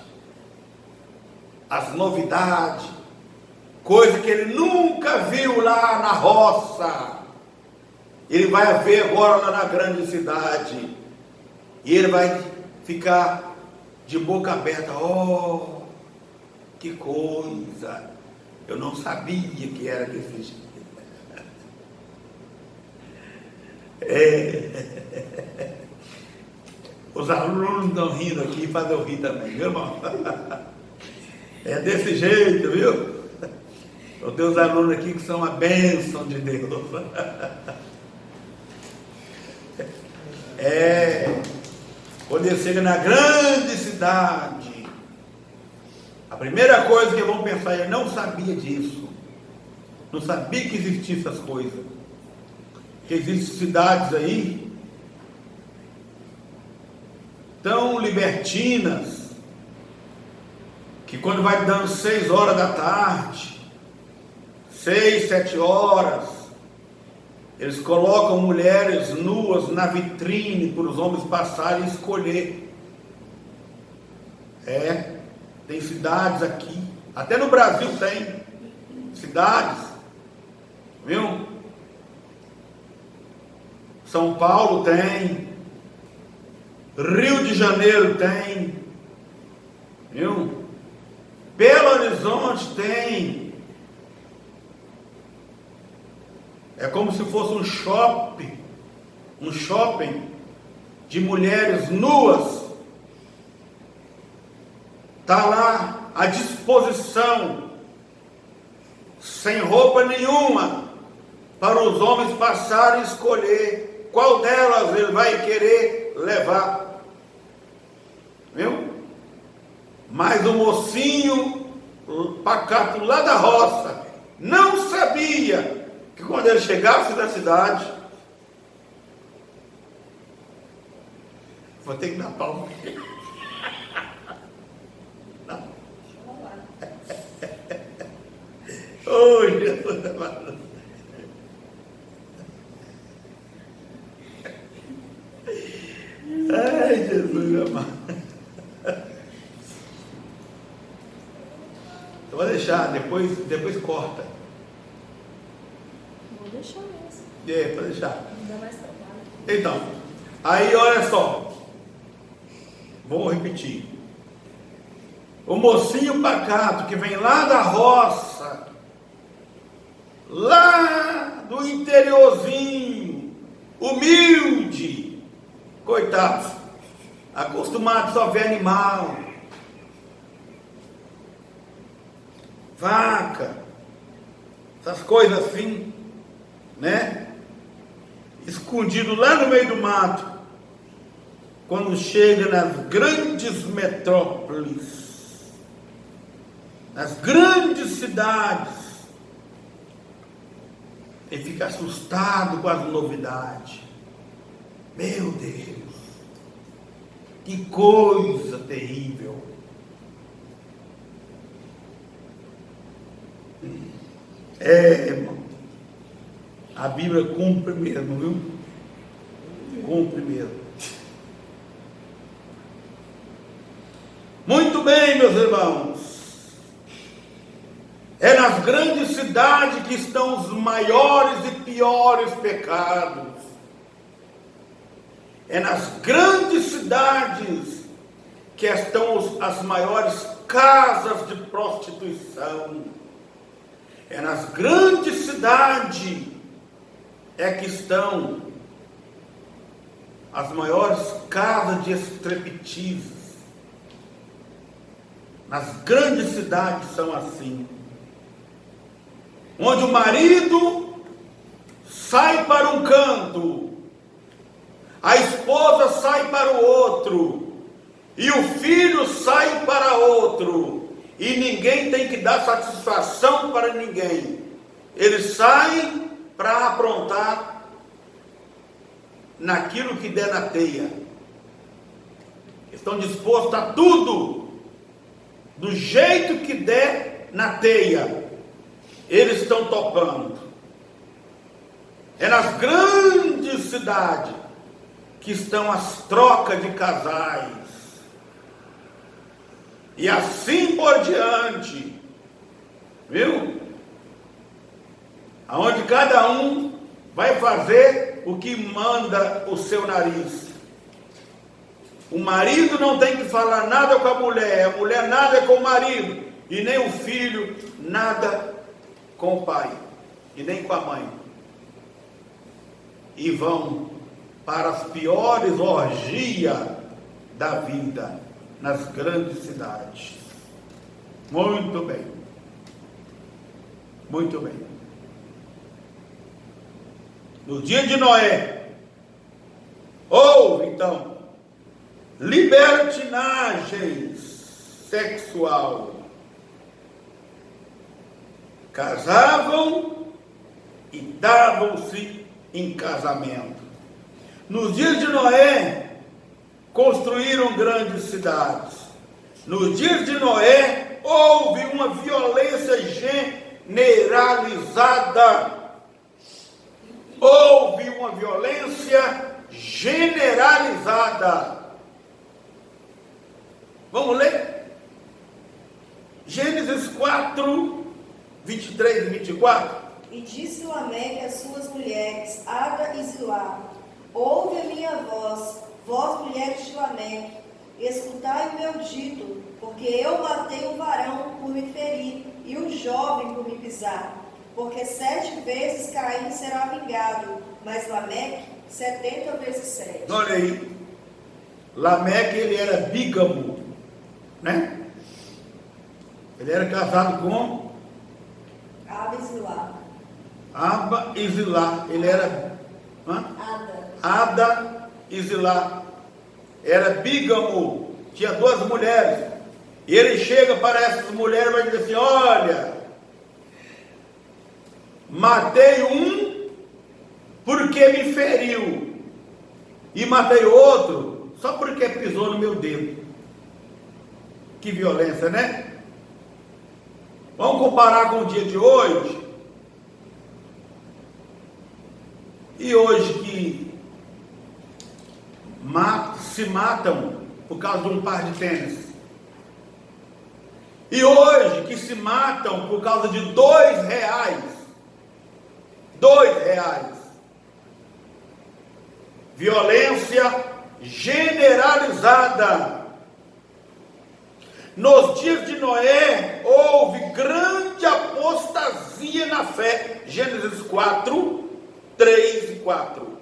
As novidades, coisa que ele nunca viu lá na roça, ele vai ver agora lá na grande cidade. E ele vai ficar de boca aberta. Oh, que coisa! Eu não sabia que era desse jeito. Os alunos estão rindo aqui, fazem eu rir também, viu, irmão? É desse jeito, viu? Eu tenho os alunos aqui que são uma bênção de Deus. Quando ele chega na grande cidade, a primeira coisa que vão pensar, ele não sabia disso, não sabia que existiam essas coisas, que existem cidades aí tão libertinas, que quando vai dando 6 horas da tarde, 6, 7 horas, eles colocam mulheres nuas na vitrine para os homens passarem e escolher. Tem cidades aqui, até no Brasil tem cidades, viu? São Paulo tem, Rio de Janeiro tem, viu? Belo Horizonte tem. É como se fosse um shopping de mulheres nuas. Está lá à disposição, sem roupa nenhuma, para os homens passarem e escolher qual delas ele vai querer levar. Viu? Mas o mocinho pacato lá da roça não sabia que quando ele chegasse na cidade, vou ter que dar palma. Oh, Jesus amado. Ai, Jesus amado. Eu vou deixar, depois corta. Vou deixar mesmo. Pode deixar. Não dá mais trabalho. Então, aí olha só. Vou repetir. O mocinho pacato que vem lá da roça, lá do interiorzinho, humilde, coitado, acostumado só a ver animal, vaca, essas coisas assim, né? Escondido lá no meio do mato. Quando chega nas grandes metrópoles, nas grandes cidades, ele fica assustado com as novidades. Meu Deus, que coisa terrível. Irmão, a Bíblia cumpre mesmo, viu? Cumpre mesmo. Muito bem, meus irmãos. É nas grandes cidades que estão os maiores e piores pecados. É nas grandes cidades que estão as maiores casas de prostituição. É nas grandes cidades que estão as maiores casas de striptease. Nas grandes cidades são assim, onde o marido sai para um canto, a esposa sai para o outro, e o filho sai para outro, e ninguém tem que dar satisfação para ninguém. Eles saem para aprontar naquilo que der na teia. Estão dispostos a tudo, do jeito que der na teia, eles estão topando. É nas grandes cidades que estão as trocas de casais, e assim por diante, viu? Aonde cada um vai fazer o que manda o seu nariz. O marido não tem que falar nada com a mulher nada com o marido, e nem o filho nada com o pai, e nem com a mãe. E vão para as piores orgias da vida, nas grandes cidades. Muito bem. Muito bem. No dia de Noé, houve então libertinagem sexual. Casavam e davam-se em casamento. Nos dias de Noé, construíram grandes cidades. Nos dias de Noé, houve uma violência generalizada. Houve uma violência generalizada. Vamos ler? Gênesis 4, 23 e 24. E disse Lameque às suas mulheres, Ada e Zilá: ouve a minha voz, vós mulheres de Lameque, e escutai o meu dito, porque eu matei um varão por me ferir, e um jovem por me pisar. Porque 7 vezes Caim será vingado, mas Lameque 70 vezes 7. Olha aí, Lameque, ele era bígamo, né? Ele era casado com Ada e Zilá. Aba e Zilá. Ele era Ada e Zilá. Era bígamo, tinha 2 mulheres. E ele chega para essas mulheres e vai dizer assim: olha, matei um porque me feriu, e matei outro só porque pisou no meu dedo. Que violência, né? Vamos comparar com o dia de hoje. E hoje que se matam por causa de um par de tênis. E hoje que se matam por causa de R$2. R$2. violência generalizada. Nos dias de Noé, houve grande apostasia na fé. Gênesis 4, 3 e 4.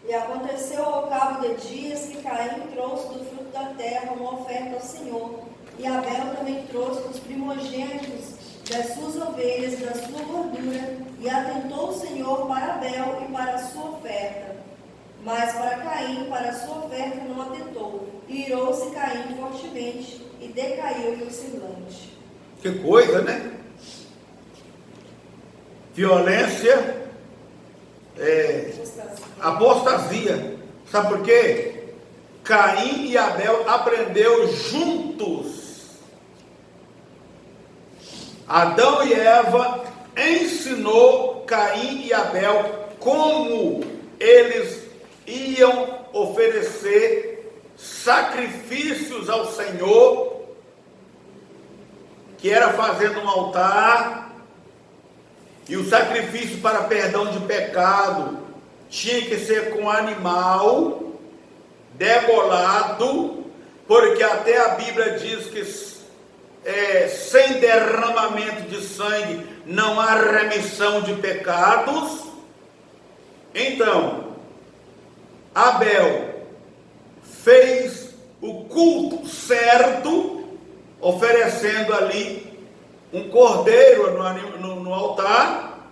E aconteceu ao cabo de dias que Caim trouxe do fruto da terra uma oferta ao Senhor, e Abel também trouxe dos primogênitos das suas ovelhas e da sua gordura, e atentou o Senhor para Abel e para a sua oferta. Mas para Caim, para a sua oferta, não atentou. E irou-se Caim fortemente, e decaiu-lhe o semblante. Que coisa, né? Violência, apostasia. Sabe por quê? Caim e Abel aprenderam juntos. Adão e Eva ensinou Caim e Abel como eles iam oferecer sacrifícios ao Senhor, que era fazendo um altar, e o sacrifício para perdão de pecado tinha que ser com animal degolado, porque até a Bíblia diz que sem derramamento de sangue não há remissão de pecados. Então, Abel fez o culto certo, oferecendo ali um cordeiro no altar,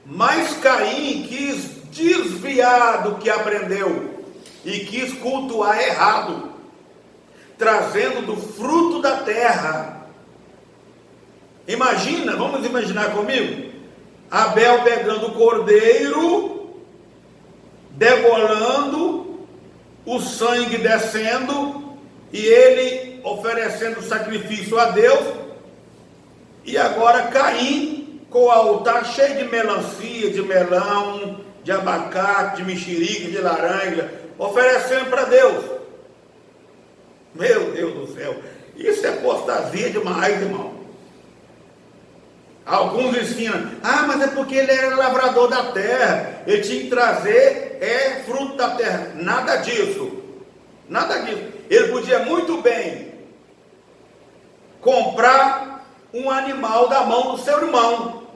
mas Caim quis desviar do que aprendeu e quis cultuar errado, trazendo do fruto da terra. Imagina, vamos imaginar comigo, Abel pegando o cordeiro, degolando, o sangue descendo, e ele oferecendo sacrifício a Deus, e agora Caim com o altar cheio de melancia, de melão, de abacate, de mexerica, de laranja, oferecendo para Deus. Meu Deus do céu, isso é apostasia demais, irmão. Alguns ensinam, mas é porque ele era lavrador da terra, ele tinha que trazer fruto da terra. Nada disso, nada disso. Ele podia muito bem comprar um animal da mão do seu irmão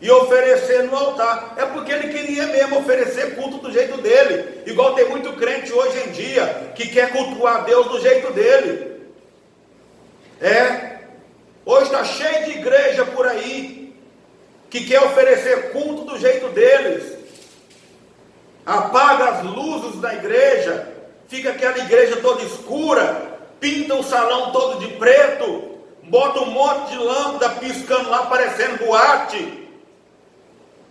e oferecer no altar. É porque ele queria mesmo oferecer culto do jeito dele, igual tem muito crente hoje em dia que quer cultuar Deus do jeito dele. Hoje está cheio de igreja por aí que quer oferecer culto do jeito deles. Apaga as luzes da igreja, fica aquela igreja toda escura, pinta o salão todo de preto, bota um monte de lâmpada piscando lá, parecendo boate,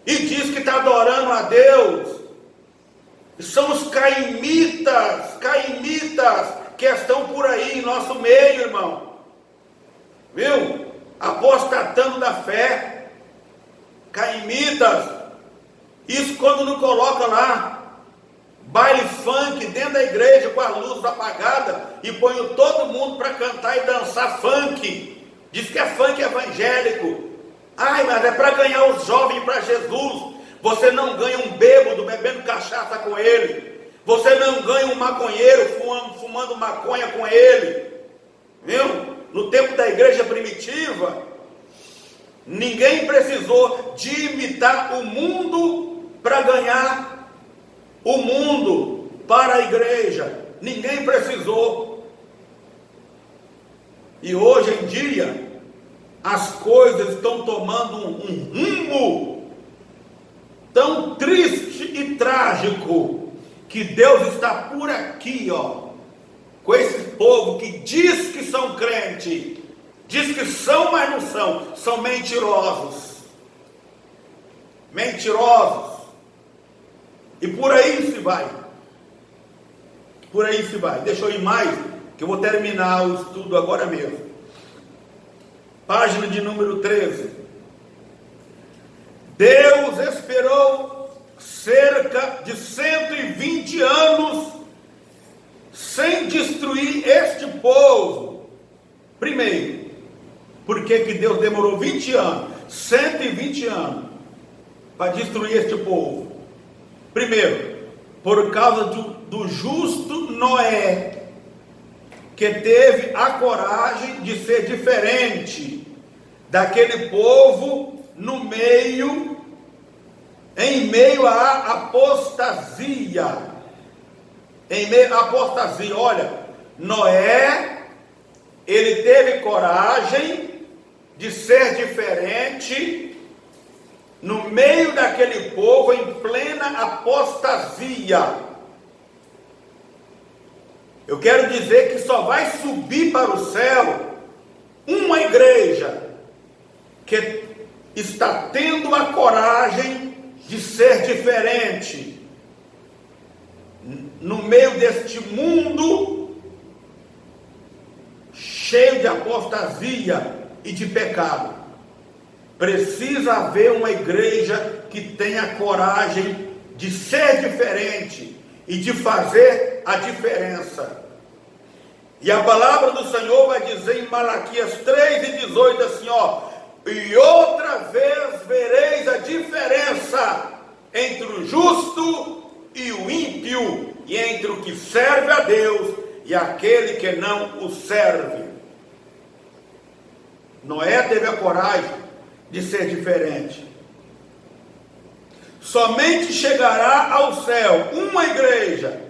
e diz que está adorando a Deus. São os caimitas que estão por aí em nosso meio, irmão. Viu? Apostatando da fé. Caimitas. Isso quando não coloca lá baile funk dentro da igreja com a luz apagada e põe todo mundo para cantar e dançar funk. Diz que é funk evangélico. Mas é para ganhar os jovens para Jesus. Você não ganha um bêbado bebendo cachaça com ele. Você não ganha um maconheiro fumando maconha com ele. Viu? No tempo da igreja primitiva, ninguém precisou de imitar o mundo para ganhar o mundo para a igreja. Ninguém precisou. E hoje em dia, as coisas estão tomando um rumo tão triste e trágico, que Deus está por aqui, com esse povo que diz que são crentes, diz que são, mas não são mentirosos. Mentirosos. E por aí se vai. Por aí se vai. Deixa eu ir mais, que eu vou terminar o estudo agora mesmo. Página de número 13. Deus esperou cerca de 120 anos sem destruir este povo. Primeiro, por que Deus demorou 20 anos, 120 anos, para destruir este povo? Primeiro, por causa do justo Noé, que teve a coragem de ser diferente daquele povo em meio à apostasia. Em meio à apostasia, olha, Noé, ele teve coragem de ser diferente no meio daquele povo em plena apostasia. Eu quero dizer que só vai subir para o céu uma igreja que está tendo a coragem de ser diferente no meio deste mundo cheio de apostasia e de pecado. Precisa haver uma igreja que tenha coragem de ser diferente e de fazer a diferença. E a palavra do Senhor vai dizer em Malaquias 3:18 assim, e outra vez vereis a diferença entre o justo e o ímpio, e entre o que serve a Deus e aquele que não o serve. Noé teve a coragem de ser diferente. Somente chegará ao céu uma igreja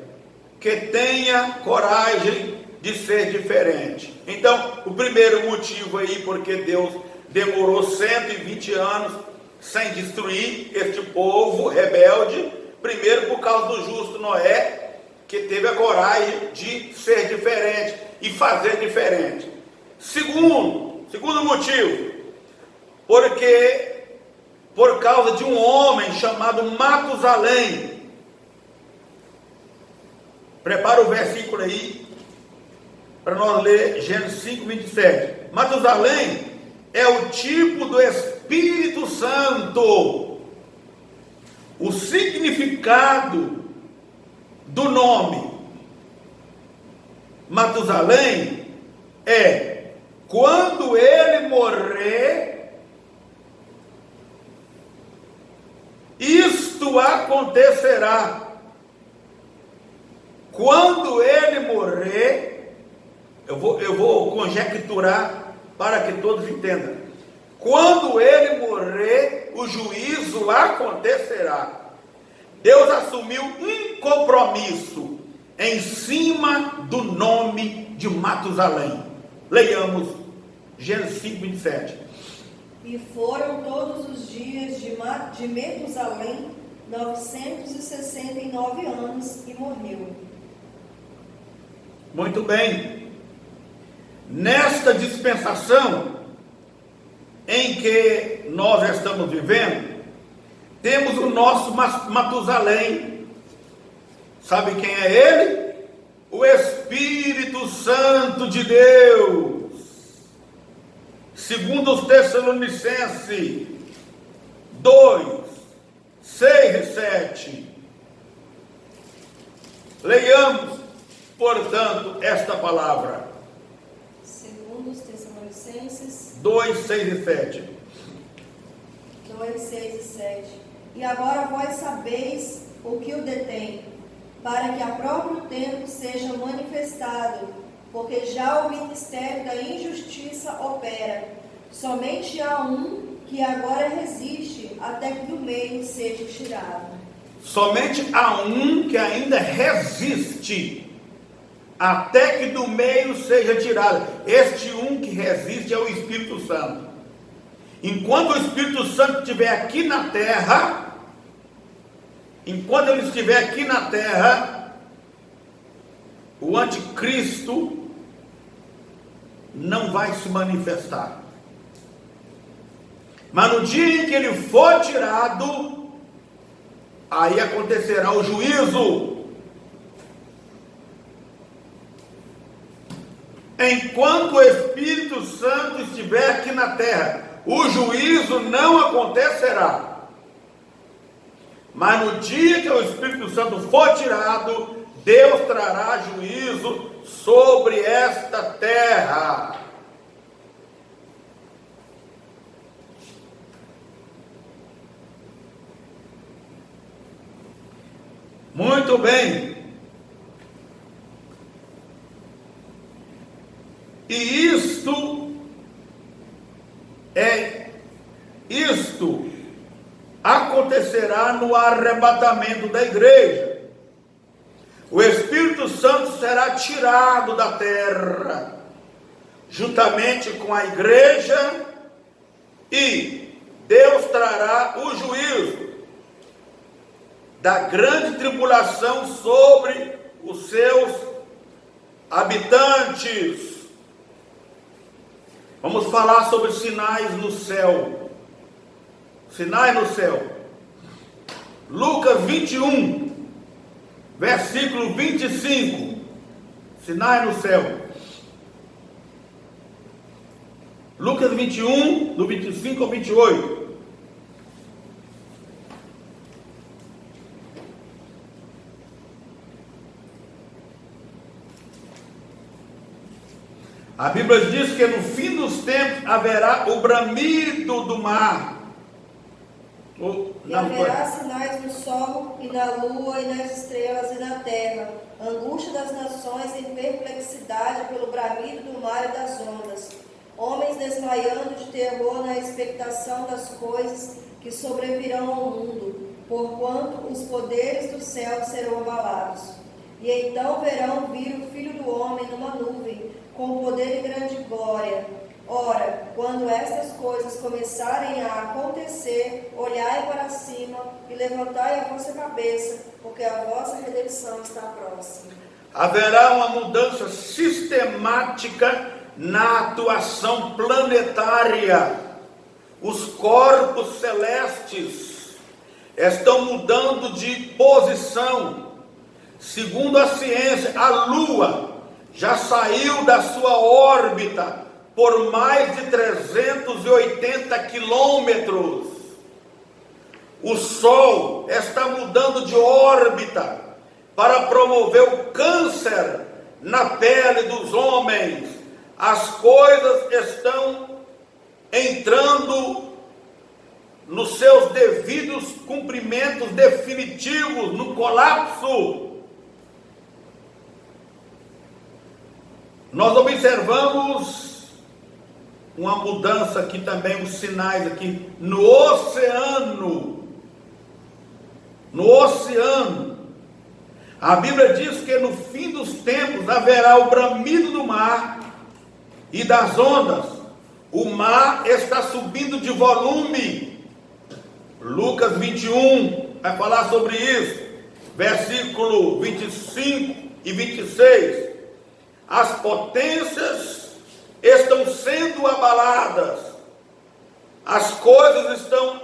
que tenha coragem de ser diferente. Então, o primeiro motivo aí, porque Deus demorou 120 anos sem destruir este povo rebelde, primeiro por causa do justo Noé, que teve a coragem de ser diferente e fazer diferente. Segundo motivo, porque por causa de um homem chamado Matusalém. Prepara o versículo aí para nós ler Gênesis 5:27. Matusalém é o tipo do Espírito Santo. O significado do nome Matusalém é: quando ele morrer, isto acontecerá. Quando ele morrer, eu vou conjecturar para que todos entendam. Quando ele morrer, o juízo acontecerá. Deus assumiu um compromisso em cima do nome de Matusalém. Leiamos Gênesis 5:27. E foram todos os dias de Metusalém 969 anos e morreu. Muito bem. Nesta dispensação em que nós estamos vivendo, temos o nosso Matusalém. Sabe quem é ele? O Espírito Santo de Deus. Segundo os Tessalonicenses 2:6-7. Leiamos, portanto, esta palavra. Segundo os Tessalonicenses 2:6-7. 2:6-7. E agora vós sabeis o que o detém, para que a próprio tempo seja manifestado, porque já o ministério da injustiça opera. Somente há um que agora resiste, até que do meio seja tirado. Somente há um que ainda resiste, até que do meio seja tirado. Este um que resiste é o Espírito Santo. Enquanto o Espírito Santo estiver aqui na terra, enquanto ele estiver aqui na terra, o anticristo não vai se manifestar. Mas no dia em que ele for tirado, aí acontecerá o juízo. Enquanto o Espírito Santo estiver aqui na terra, o juízo não acontecerá. Mas no dia que o Espírito Santo for tirado, Deus trará juízo sobre esta terra. Muito bem. E isto acontecerá no arrebatamento da igreja. O Espírito Santo será tirado da terra, juntamente com a igreja, e Deus trará o juízo da grande tribulação sobre os seus habitantes. Vamos falar sobre sinais no céu. Sinais no céu. Lucas 21, versículo 25. Sinais no céu. Lucas 21, do 25 ao 28. A Bíblia diz que no fim dos tempos haverá o bramido do mar. E haverá sinais no sol, e na lua, e nas estrelas, e na terra, angústia das nações em perplexidade pelo bramido do mar e das ondas, homens desmaiando de terror na expectação das coisas que sobrevirão ao mundo, porquanto os poderes do céu serão abalados. E então verão vir o Filho do Homem numa nuvem, com poder e grande glória. Ora, quando estas coisas começarem a acontecer, olhai para cima e levantai a vossa cabeça, porque a vossa redenção está próxima. Haverá uma mudança sistemática na atuação planetária. Os corpos celestes estão mudando de posição. Segundo a ciência, a Lua já saiu da sua órbita por mais de 380 quilômetros. O Sol está mudando de órbita para promover o câncer na pele dos homens. As coisas estão entrando nos seus devidos cumprimentos definitivos, no colapso. Nós observamos uma mudança aqui também, os sinais aqui no oceano. No oceano. A Bíblia diz que no fim dos tempos haverá o bramido do mar e das ondas. O mar está subindo de volume. Lucas 21 vai falar sobre isso. Versículo 25 e 26. As potências estão sendo abaladas, as coisas estão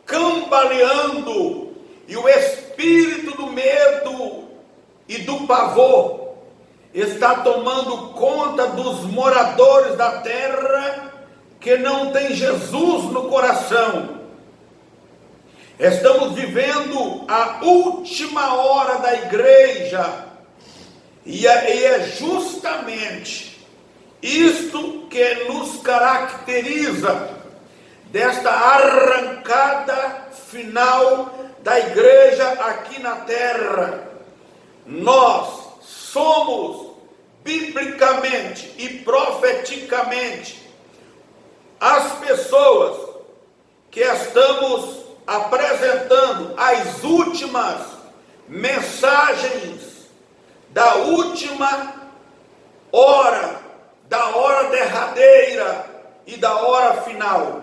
cambaleando, e o espírito do medo e do pavor está tomando conta dos moradores da terra que não tem Jesus no coração. Estamos vivendo a última hora da igreja, e é justamente isto que nos caracteriza desta arrancada final da igreja aqui na terra. Nós somos biblicamente e profeticamente as pessoas que estamos apresentando as últimas mensagens da última hora, da hora derradeira e da hora final.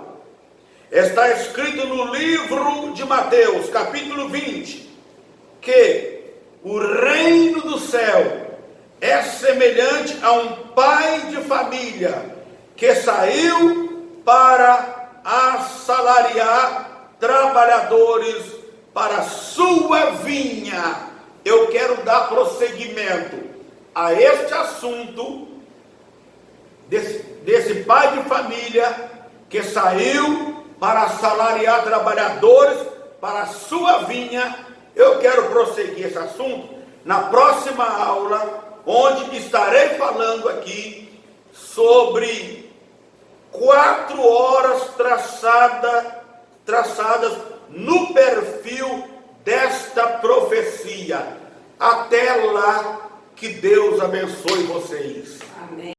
Está escrito no livro de Mateus, capítulo 20, que o reino do céu é semelhante a um pai de família que saiu para assalariar trabalhadores para a sua vinha. Eu quero dar prosseguimento a este assunto desse pai de família que saiu para assalariar trabalhadores para a sua vinha. Eu quero prosseguir esse assunto na próxima aula, onde estarei falando aqui sobre 4 horas traçadas no perfil desta profecia. profecia. Até lá, que Deus abençoe vocês. Amém.